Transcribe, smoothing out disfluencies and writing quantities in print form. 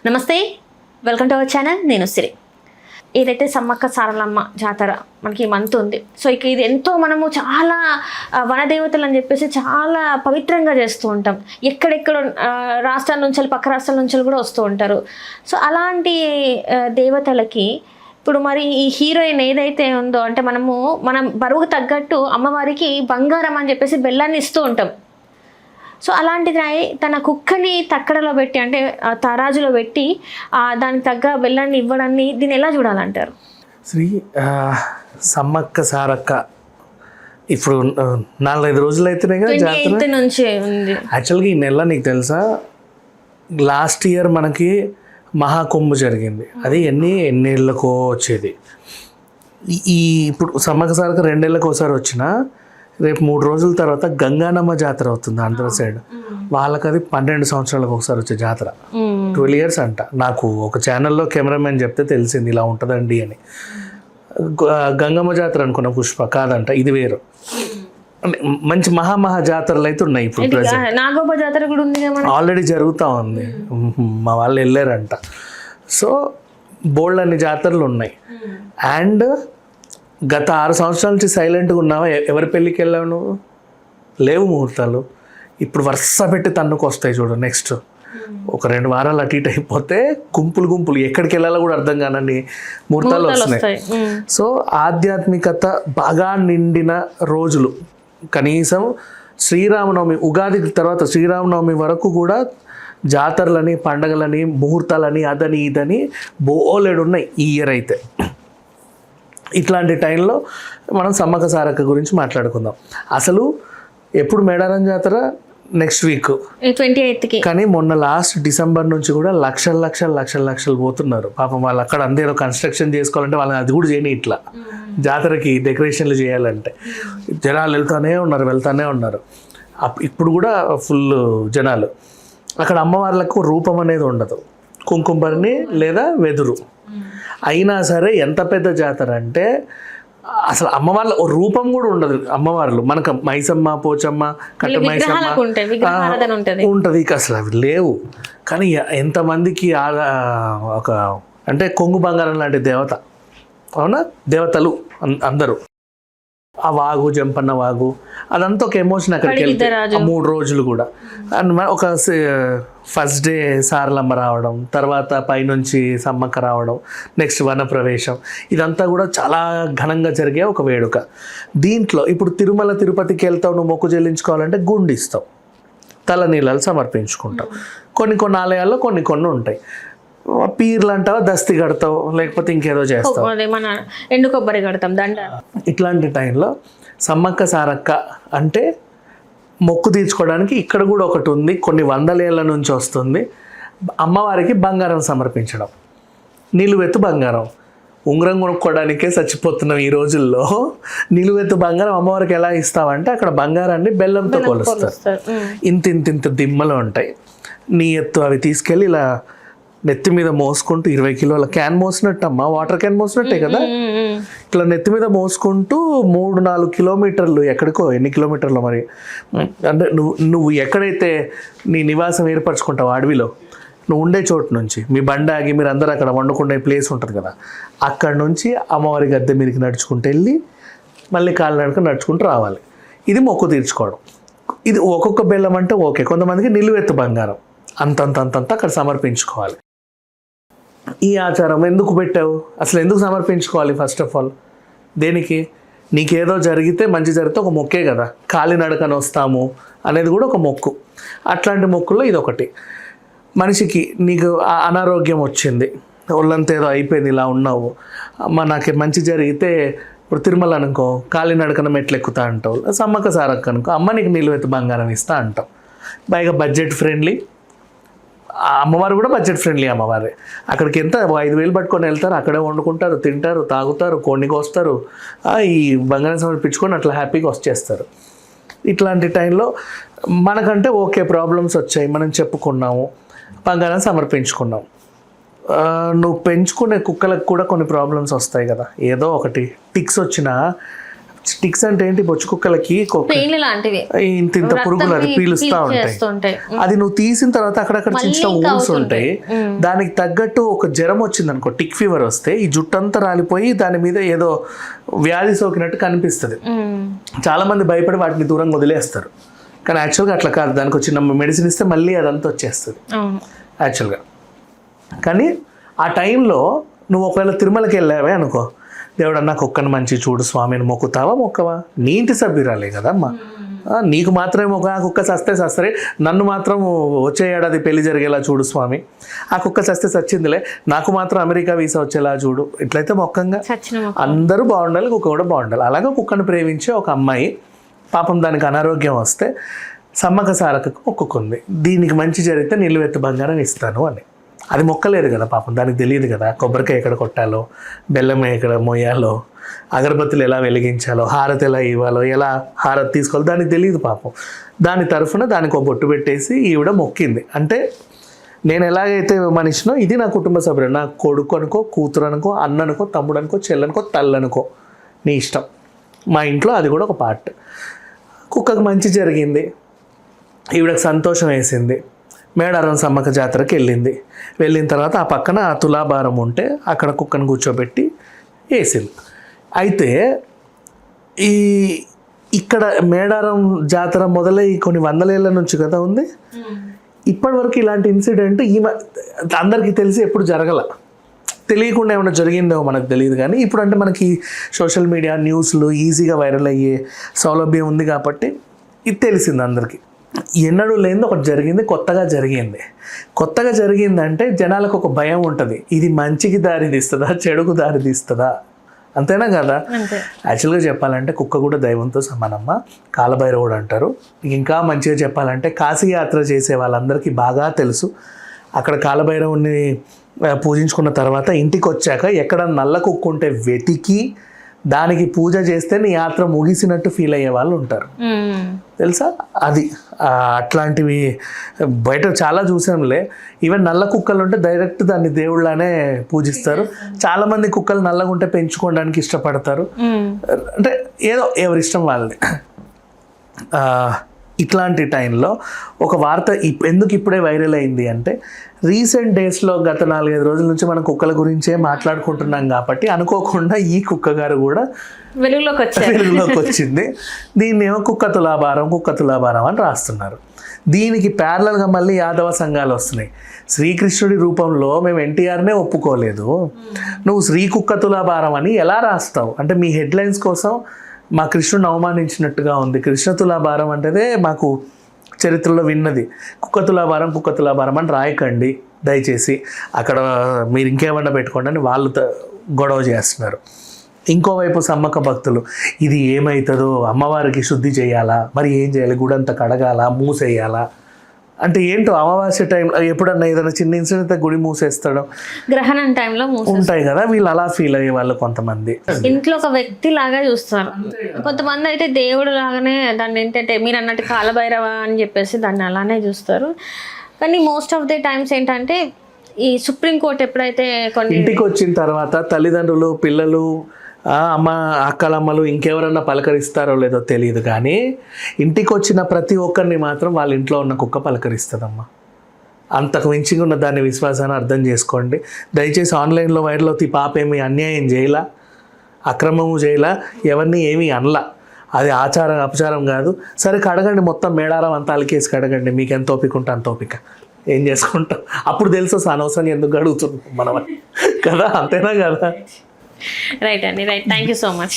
నమస్తే, welcome to our channel. నేను సిరి. ఏదైతే సమ్మక్క సారలమ్మ జాతర మనకి ఈ మంత్ ఉంది. సో ఇక ఇది ఎంతో మనము చాలా వనదేవతలు అని చెప్పేసి చాలా పవిత్రంగా చేస్తూ ఉంటాం. ఎక్కడెక్కడ రాష్ట్రాల నుంచి పక్క రాష్ట్రాల నుంచి కూడా వస్తూ ఉంటారు. సో అలాంటి దేవతలకి ఇప్పుడు మరి ఈ హీరోయిన్ ఏదైతే ఉందో అంటే మనం బరువుకు తగ్గట్టు అమ్మవారికి బంగారం అని చెప్పేసి బెల్లాన్ని ఇస్తూ ఉంటాం. సో అలాంటిది తన కుక్కని తక్కడలో పెట్టి అంటే తరాజులో పెట్టి దానికి తగ్గ బెల్లాన్ని ఇవ్వడాన్ని దీన్ని ఎలా చూడాలంటారు? శ్రీ సమ్మక్క సారక్క ఇప్పుడు 4-5 రోజులు అయితేనే జాతర నుంచి ఉంది. యాక్చువల్గా ఈ నెల నీకు తెలుసా, లాస్ట్ ఇయర్ మనకి మహాకుంభ జరిగింది. అది ఎన్నేళ్ళకో వచ్చేది. ఇప్పుడు సమ్మక్క సారక్క 2 ఏళ్ళకి ఒకసారి వచ్చిన రేపు 3 రోజుల తర్వాత గంగానమ్మ జాతర అవుతుంది ఆంధ్ర సైడ్. వాళ్ళకి అది 12 సంవత్సరాలకు ఒకసారి వచ్చే జాతర. 12 years అంట. నాకు ఒక ఛానల్లో కెమెరామెన్ చెప్తే తెలిసింది ఇలా ఉంటుందండి అని. గంగమ్మ జాతర అనుకున్న పుష్ప కాదంట, ఇది వేరు. మంచి మహా జాతరలు అయితే ఉన్నాయి. ఇప్పుడు నాగోబా జాతర కూడా ఉంది, ఆల్రెడీ జరుగుతూ ఉంది. మా వాళ్ళు వెళ్ళారంట. సో బోల్డ్ అన్ని జాతరలు ఉన్నాయి. అండ్ గత 6 సంవత్సరాల నుంచి సైలెంట్గా ఉన్నావా? ఎవరి పెళ్ళికి వెళ్ళావు నువ్వు? లేవు ముహూర్తాలు. ఇప్పుడు వరుస పెట్టి తన్నుకు వస్తాయి చూడు. నెక్స్ట్ ఒక 2 వారాలు అటు ఇటు అయిపోతే గుంపులు ఎక్కడికి వెళ్ళాలో కూడా అర్థం కానని ముహూర్తాలు వస్తున్నాయి. సో ఆధ్యాత్మికత బాగా నిండిన రోజులు. కనీసం శ్రీరామనవమి, ఉగాది తర్వాత శ్రీరామనవమి వరకు కూడా జాతరలని, పండగలని, ముహూర్తాలని, అదని ఇదని బోలెడు ఉన్నాయి ఈ ఇయర్ అయితే. ఇట్లాంటి టైంలో మనం సమ్మక్క సారక్క గురించి మాట్లాడుకుందాం. అసలు ఎప్పుడు మేడారం జాతర? నెక్స్ట్ వీక్ 28కి. కానీ మొన్న లాస్ట్ డిసెంబర్ నుంచి కూడా లక్షలు పోతున్నారు. పాపం వాళ్ళు అక్కడ అందరూ కన్స్ట్రక్షన్ చేసుకోవాలంటే వాళ్ళని అది కూడా చేయని ఇట్లా జాతరకి డెకరేషన్లు చేయాలంటే జనాలు వెళ్తూనే ఉన్నారు. ఇప్పుడు కూడా ఫుల్ జనాలు. అక్కడ అమ్మవార్లకు రూపం అనేది ఉండదు, కుంకుమని లేదా వెదురు. అయినా సరే ఎంత పెద్ద జాతర అంటే అసలు అమ్మవార్ల రూపం కూడా ఉండదు. అమ్మవార్లు మనకు మైసమ్మ, పోచమ్మ, కట్ట మైసమ్మ ఉంటుంది, ఇక అసలు అవి లేవు. కానీ ఎంతమందికి ఒక అంటే కొంగు బంగారం లాంటి దేవత, అవునా? దేవతలు అందరూ. ఆ వాగు, జంపన్న వాగు, అదంతా ఒక ఎమోషన్. అక్కడికి వెళ్తే 3 రోజులు కూడా. అండ్ ఒక ఫస్ట్ డే సారలమ్మ రావడం, తర్వాత పైనుంచి సమ్మక్క రావడం, నెక్స్ట్ వనప్రవేశం, ఇదంతా కూడా చాలా ఘనంగా జరిగే ఒక వేడుక. దీంట్లో ఇప్పుడు తిరుమల తిరుపతికి వెళ్తావు, నువ్వు మొక్కు చెల్లించుకోవాలంటే గుండు ఇస్తావు, తలనీళ్ళలు సమర్పించుకుంటావు. కొన్ని ఆలయాల్లో కొన్ని ఉంటాయి. పీర్లు అంటావా, దస్తి కడతావు, లేకపోతే ఇంకేదో చేస్తావు, ఎండు కొబ్బరి కడతాం, దండ. ఇట్లాంటి టైంలో సమ్మక్క సారక్క అంటే మొక్కు తీర్చుకోవడానికి ఇక్కడ కూడా ఒకటి ఉంది. కొన్ని 100 ఏళ్ళ నుంచి వస్తుంది. అమ్మవారికి బంగారం సమర్పించడం, నిలువెత్తు బంగారం. ఉంగరం కొనుక్కోవడానికే చచ్చిపోతున్నాం ఈ రోజుల్లో. నిలువెత్తు బంగారం అమ్మవారికి ఎలా ఇస్తావంటే అక్కడ బంగారాన్ని బెల్లంతో కొలుస్తారు. ఇంత దిమ్మలు ఉంటాయి. నీ ఎత్తు అవి తీసుకెళ్ళి ఇలా నెత్తి మీద మోసుకుంటూ 20 కిలోల క్యాన్ మోసినట్టు, అమ్మ వాటర్ క్యాన్ మోసినట్టే కదా, ఇట్లా నెత్తి మీద మోసుకుంటూ 3-4 కిలోమీటర్లు, ఎక్కడికో ఎన్ని కిలోమీటర్లు మరి, అంటే నువ్వు ఎక్కడైతే నీ నివాసం ఏర్పరచుకుంటావు అడవిలో, నువ్వు ఉండే చోటు నుంచి మీ బండి ఆగి మీరు అందరూ అక్కడ వండుకునే ప్లేస్ ఉంటుంది కదా, అక్కడ నుంచి అమ్మవారి గద్దె మీదకి నడుచుకుంటూ వెళ్ళి మళ్ళీ కాలినడక నడుచుకుంటూ రావాలి. ఇది మొక్కు తీర్చుకోవడం. ఇది ఒక్కొక్క బెల్లం అంటే ఓకే. కొంతమందికి నిలువెత్తు బంగారం అంతంత అక్కడ సమర్పించుకోవాలి. ఈ ఆచారం ఎందుకు పెట్టావు? అసలు ఎందుకు సమర్పించుకోవాలి? ఫస్ట్ ఆఫ్ ఆల్ దేనికి? నీకేదో జరిగితే, మంచి జరిగితే ఒక మొక్కే కదా. కాలినడకన వస్తాము అనేది కూడా ఒక మొక్కు. అట్లాంటి మొక్కుల్లో ఇది ఒకటి. మనిషికి నీకు అనారోగ్యం వచ్చింది, ఒళ్ళంతా ఏదో అయిపోయింది, ఇలా ఉన్నావు, అమ్మ నాకు మంచి జరిగితే, ఇప్పుడు తిరుమల అనుకో కాలినడకన మెట్లు ఎక్కుతా అంటావు, సమ్మక్క సారక్క అనుకో అమ్మ నీకు నిలువెత్తు బంగారం ఇస్తా అంటావు. పైగా బడ్జెట్ ఫ్రెండ్లీ. అమ్మవారు కూడా బడ్జెట్ ఫ్రెండ్లీ అమ్మవారే. అక్కడికి ఎంత 5,000 పట్టుకొని వెళ్తారు, అక్కడే వండుకుంటారు, తింటారు, తాగుతారు, కోడికి వస్తారు, ఈ బంగారం సమర్పించుకొని అట్లా హ్యాపీగా వచ్చేస్తారు. ఇట్లాంటి టైంలో మనకంటే ఓకే ప్రాబ్లమ్స్ వచ్చాయి, మనం చెప్పుకున్నాము, బంగారం సమర్పించుకున్నాం. నువ్వు పెంచుకునే కుక్కలకు కూడా కొన్ని ప్రాబ్లమ్స్ వస్తాయి కదా, ఏదో ఒకటి టిక్స్ వచ్చినా టిక్స్ అంటే ఏంటి, బొచ్చు కుక్కలకి పెయిన్ లాంటివి ఇంత ఇంత పురుగులు అది పీలుస్తూ ఉంటాయి. చేస్తుంటాయి. అది నువ్వు తీసిన తర్వాత అక్కడక్కడ చిన్న చిన్న ఊన్స్ ఉంటాయి. దానికి తగ్గట్టు ఒక జ్వరం వచ్చింది అనుకో, టిక్ ఫీవర్ వస్తే ఈ జుట్టంతా రాలిపోయి దాని మీద ఏదో వ్యాధి సోకినట్టు కనిపిస్తుంది. చాలా మంది భయపడి వాటిని దూరంగా వదిలేస్తారు. కానీ యాక్చువల్గా అట్లా కాదు, దానికి ఒక చిన్న మెడిసిన్ ఇస్తే మళ్ళీ అదంతా వచ్చేస్తుంది యాక్చువల్గా. కానీ ఆ టైంలో నువ్వు ఒకవేళ తిరుమలకి వెళ్ళావే అనుకో, దేవుడు అన్న కుక్కను మంచి చూడు స్వామిని మొక్కుతావా మొక్కవా, నీ ఇంటి సభ్యురాలే కదమ్మా, నీకు మాత్రమే ఒక కుక్క సస్తే సస్తరే, నన్ను మాత్రం వచ్చే ఏడాది పెళ్లి జరిగేలా చూడు స్వామి, ఆ కుక్క సస్తే సచ్చిందిలే, నాకు మాత్రం అమెరికా వీసా వచ్చేలా చూడు. ఇట్లయితే మొక్కంగా అందరూ బాగుండాలి, కుక్క కూడా బాగుండాలి. అలాగే కుక్కను ప్రేమించే ఒక అమ్మాయి పాపం దానికి అనారోగ్యం వస్తే సమ్మక్క సారక్కకు మొక్కుకుంది, దీనికి మంచి జరిగితే నిలువెత్తు బంగారం ఇస్తాను అని. అది మొక్కలేదు కదా పాపం, దానికి తెలియదు కదా కొబ్బరికాయ ఎక్కడ కొట్టాలో, బెల్లం ఎక్కడ మోయాలో, అగరబత్తులు ఎలా వెలిగించాలో, హారతి ఎలా ఇవ్వాలో, ఎలా హారతి తీసుకోవాలో దానికి తెలియదు పాపం. దాని తరఫున దానికి ఒక బొట్టు పెట్టేసి ఈవిడ మొక్కింది. అంటే నేను ఎలాగైతే మనిషినో ఇది నా కుటుంబ సభ్యుడు, నా కొడుకు అనుకో, కూతురు అనుకో, అన్ననుకో, తమ్ముడు అనుకో, చెల్లనుకో, తల్లనుకో, నీ ఇష్టం. మా ఇంట్లో అది కూడా ఒక పార్ట్. కుక్కకు మంచి జరిగింది, ఈవిడకి సంతోషం వేసింది, మేడారం సమ్మక్క జాతరకి వెళ్ళింది. వెళ్ళిన తర్వాత ఆ పక్కన ఆ తులాభారం ఉంటే అక్కడ కుక్కను కూర్చోబెట్టి వేసింది. అయితే ఇక్కడ మేడారం జాతర మొదలై కొన్ని వందలేళ్ల నుంచి కదా ఉంది. ఇప్పటివరకు ఇలాంటి ఇన్సిడెంట్ అందరికీ తెలిసి ఎప్పుడు జరగల, తెలియకుండా ఏమైనా జరిగిందో మనకు తెలియదు. కానీ ఇప్పుడు అంటే మనకి సోషల్ మీడియా న్యూస్లు ఈజీగా వైరల్ అయ్యే సౌలభ్యం ఉంది కాబట్టి ఇది తెలిసింది అందరికీ. ఎన్నడూ లేనిది ఒకటి జరిగింది, కొత్తగా జరిగింది. కొత్తగా జరిగిందంటే జనాలకు ఒక భయం ఉంటుంది, ఇది మంచికి దారి తీస్తుందా చెడుకు దారి తీస్తుందా, అంతేనా కదా. యాక్చువల్గా చెప్పాలంటే కుక్క కూడా దైవంతో సమానమ్మ, కాలభైరవుడు అంటారు. ఇంకా మంచిగా చెప్పాలంటే కాశీ యాత్ర చేసే వాళ్ళందరికీ బాగా తెలుసు. అక్కడ కాలభైరవుని పూజించుకున్న తర్వాత ఇంటికి వచ్చాక ఎక్కడ నల్ల కుక్క ఉంటే వెతికి దానికి పూజ చేస్తే నీ యాత్ర ముగిసినట్టు ఫీల్ అయ్యే వాళ్ళు ఉంటారు, తెలుసా. అది అట్లాంటివి బయట చాలా చూసాంలే. ఈవెన్ నల్ల కుక్కలు ఉంటే డైరెక్ట్ దాన్ని దేవుళ్ళనే పూజిస్తారు. చాలా మంది కుక్కలు నల్లగా ఉంటే పెంచుకోవడానికి ఇష్టపడతారు. అంటే ఏదో ఎవరి ఇష్టం వాళ్ళది. ఇట్లాంటి టైంలో ఒక వార్త ఎందుకు ఇప్పుడే వైరల్ అయింది అంటే, రీసెంట్ డేస్లో గత 4-5 రోజుల నుంచి మనం కుక్కల గురించే మాట్లాడుకుంటున్నాం కాబట్టి అనుకోకుండా ఈ కుక్క గారు కూడా వెలుగులోకి వచ్చింది. దీన్ని ఏమో కుక్క తులాభారం అని రాస్తున్నారు. దీనికి ప్యారలల్గా మళ్ళీ యాదవ సంఘాలు వస్తున్నాయి. శ్రీకృష్ణుడి రూపంలో మేము ఎన్టీఆర్నే ఒప్పుకోలేదు, నువ్వు శ్రీ కుక్క తులాభారం అని ఎలా రాస్తావు అంటే మీ హెడ్లైన్స్ కోసం మా కృష్ణుడిని అవమానించినట్టుగా ఉంది. కృష్ణ తులాభారం అంటేదే మాకు చరిత్రలో విన్నది. కుక్క తులాభారం అని రాయకండి దయచేసి, అక్కడ మీరు ఇంకేమన్నా పెట్టుకోండి అని వాళ్ళు గొడవ చేస్తున్నారు. ఇంకోవైపు సమ్మక్క భక్తులు ఇది ఏమవుతుందో, అమ్మవారికి శుద్ధి చేయాలా, మరి ఏం చేయాలి, గుడంతా కడగాల, మూసేయాలా అంటే ఏంటో. అమావాస్య టైం ఎప్పుడన్నా ఏదైనా చిన్న ఇన్సిడెంట్ గుడి మూసేస్తాడు, గ్రహణం టైంలో ఉంటాయి కదా, వీళ్ళు అలా ఫీల్ అయ్యే వాళ్ళు కొంతమంది. ఇంట్లో ఒక వ్యక్తి లాగా చూస్తారు, కొంతమంది అయితే దేవుడు లాగానే దాన్ని ఏంటంటే మీరు అన్నట్టు కాలభైరవ అని చెప్పేసి దాన్ని అలానే చూస్తారు. కానీ మోస్ట్ ఆఫ్ ది టైమ్స్ ఏంటంటే ఈ సుప్రీంకోర్టు ఎప్పుడైతే కొన్ని ఇంటికి వచ్చిన తర్వాత తల్లిదండ్రులు, పిల్లలు, అమ్మ, అక్కలమ్మలు ఇంకెవరన్నా పలకరిస్తారో లేదో తెలియదు, కానీ ఇంటికి వచ్చిన ప్రతి ఒక్కరిని మాత్రం వాళ్ళ ఇంట్లో ఉన్న కుక్క పలకరిస్తుందమ్మా. అంతకు మించిగా ఉన్న దాని విశ్వాసాన్ని అర్థం చేసుకోండి. దయచేసి ఆన్లైన్లో వైరల్ అవుతాయి. పాప ఏమి అన్యాయం చేయలా, అక్రమము చేయలా, ఎవరిని ఏమీ అనలా, అది అపచారం కాదు. సరే కడగండి, మొత్తం మేడారం అంతా అలికేసి కడగండి, మీకు ఎంత ఓపిక ఉంటే అంత ఓపిక, ఏం చేసుకుంటాం. అప్పుడు తెలుసు అనవసరంగా ఎందుకు అడుగుతున్నాం మనం కదా, అంతేనా కదా. రైట్ అండి, right. Thank you so much.